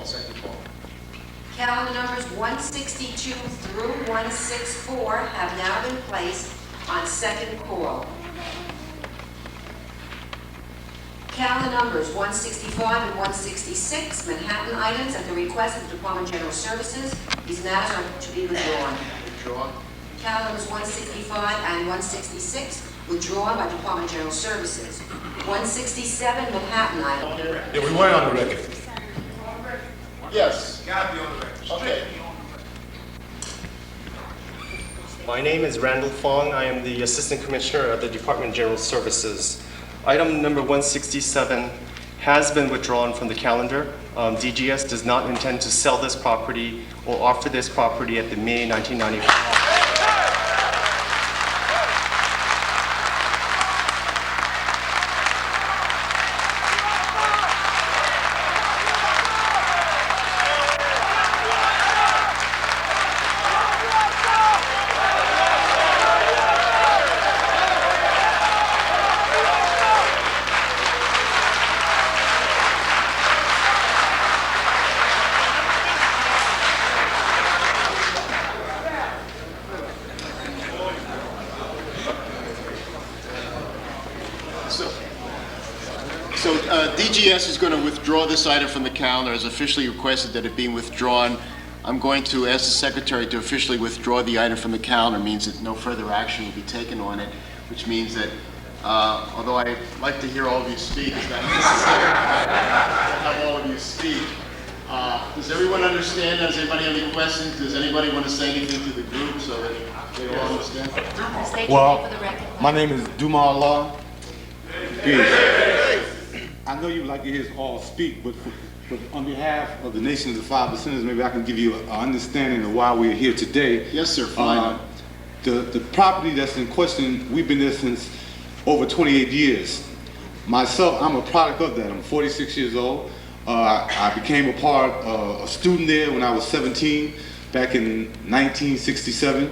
second call. Calendar numbers 162 through 164 have now been placed on second call. Calendar numbers 165 and 166, Manhattan items at the request of the Department of General Services. These matters are to be withdrawn. Withdrawn. Calendar numbers 165 and 166, withdrawn by Department of General Services. 167, Manhattan item. Yeah, we want it on the record. Yes. Gotta be on the record. Okay. My name is Randall Fong. I am the Assistant Commissioner at the Department of General Services. Item number 167 has been withdrawn from the calendar. DGS does not intend to sell this property or offer this property at the May 1995. So DGS is going to withdraw this item from the calendar, as officially requested that it be withdrawn. I'm going to ask the Secretary to officially withdraw the item from the calendar. Means that no further action will be taken on it, which means that although I like to hear all of you speak, it's not necessary to have all of you speak. Does everyone understand? Does anybody have any questions? Does anybody want to say anything to the group so that they all understand? State your name for the record. My name is Dumar Law. I know you would like to hear us all speak, but on behalf of the nation of the 5%ers, maybe I can give you an understanding of why we're here today. Yes, sir. Fine. The property that's in question, we've been there since over 28 years. Myself, I'm a product of that. I'm 46 years old. I became a student there when I was 17, back in 1967.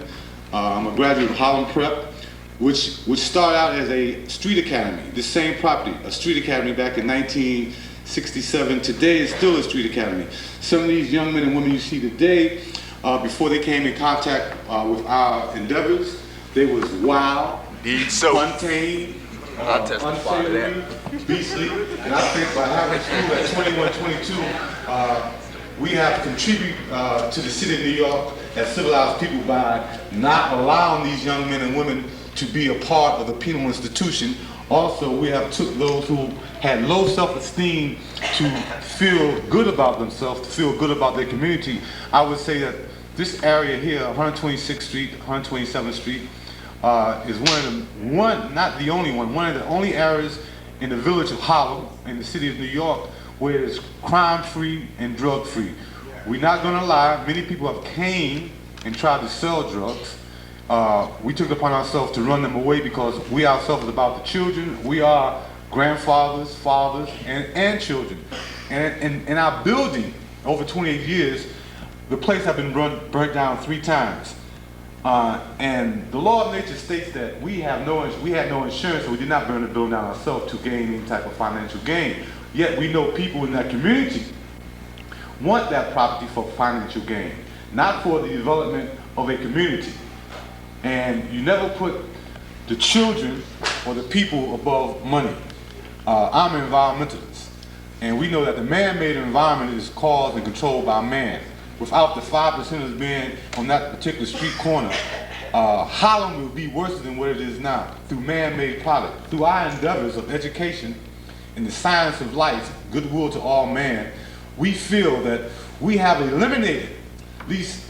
I'm a graduate of Harlem Prep, which started out as a street academy. This same property, a street academy back in 1967. Today it's still a street academy. Some of these young men and women you see today, before they came in contact with our endeavors, they was wild, untamed, unsavory, beastly. And I think by having school at 21, 22, we have contributed to the city of New York as civilized people by not allowing these young men and women to be a part of the penal institution. Also, we have took those who had low self-esteem to feel good about themselves, to feel good about their community. I would say that this area here, 126th Street, 127th Street, is not the only one of the only areas in the village of Harlem, in the city of New York, where it's crime-free and drug-free. We're not gonna lie, many people have came and tried to sell drugs. We took it upon ourselves to run them away because we ourselves is about the children. We are grandfathers, fathers, and children. And in our building, over 28 years, the place has been burnt down 3 times. And the law of nature states that we had no insurance, so we did not burn the building down ourselves to gain any type of financial gain. Yet we know people in that community want that property for financial gain, not for the development of a community. And you never put the children or the people above money. I'm an environmentalist, and we know that the man-made environment is caused and controlled by man. Without the 5%ers being on that particular street corner, Harlem will be worse than what it is now through man-made product. Through our endeavors of education in the science of life, goodwill to all man, we feel that we have eliminated at least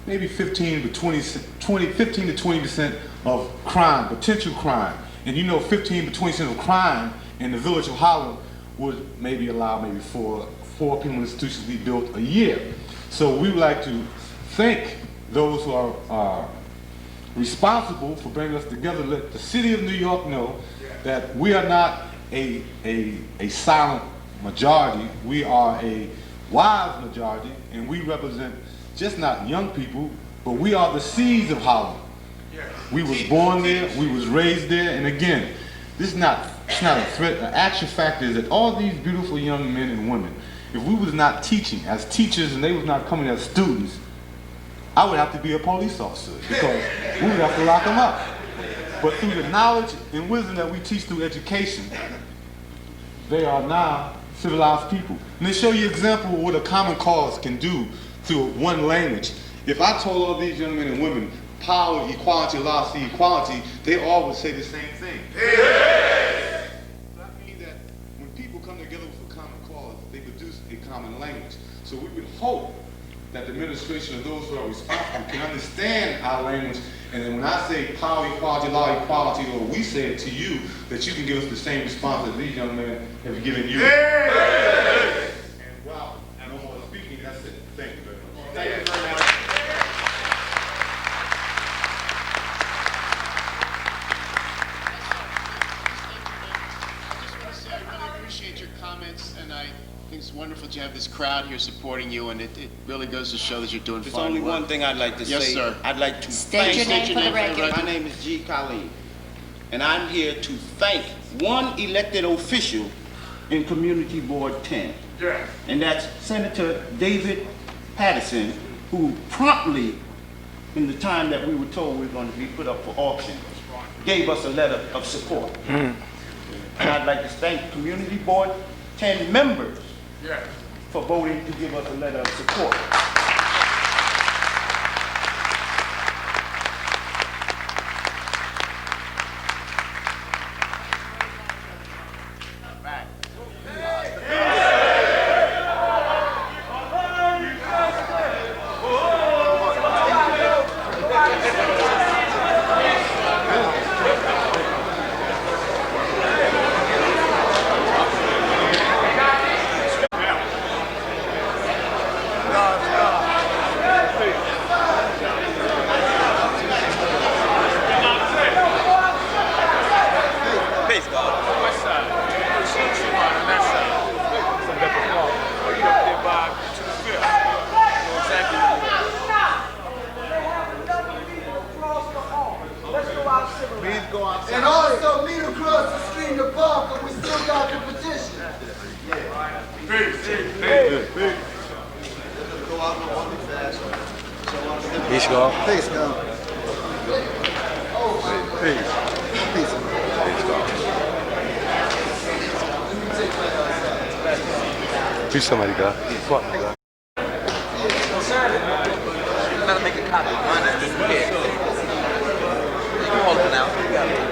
maybe 15 to 20% of crime, potential crime. And you know 15 to 20% of crime in the village of Harlem would maybe allow four penal institutions to be built a year. So we would like to thank those who are responsible for bringing us together. Let the city of New York know that we are not a silent majority. We are a wise majority, and we represent just not young people, but we are the seeds of Harlem. We was born there, we was raised there, and again, this is not a threat. The actual fact is that all these beautiful young men and women, if we was not teaching as teachers and they was not coming as students, I would have to be a police officer because we would have to lock them up. But through the knowledge and wisdom that we teach through education, they are now civilized people. And they show you an example of what a common cause can do through one language. If I told all these young men and women, power, equality, law, see equality, they all would say the same thing. Yes. That means that when people come together with a common cause, they produce a common language. So we would hope that the administration of those who are responsible can understand our language, and then when I say power, equality, law, equality, or we say it to you, that you can give us the same response that these young men have given you. Yes. And wow, no more speaking, that's it. Thank you very much. Thank you very much. Appreciate your comments, and I think it's wonderful to have this crowd here supporting you, and it really goes to show that you're doing There's fine only work. one thing I'd like to Yes, say. sir. I'd like to State your name for the record. My name is G. Colleen, and I'm here to thank one elected official in Community Board 10. Yes. And that's Senator David Patterson, who promptly, in the time that we were told we were going to be put up for auction, gave us a letter of support. And I'd like to thank Community Board 10 members for voting to give us a letter of support. And also meet across the street to park, and we still got the petition. Peace, God. Peace, God. Peace. Peace. Peace, God. Peace, somebody, God. Fuck me, God. You gotta make a copy. Mine is disappeared. You can hold it now.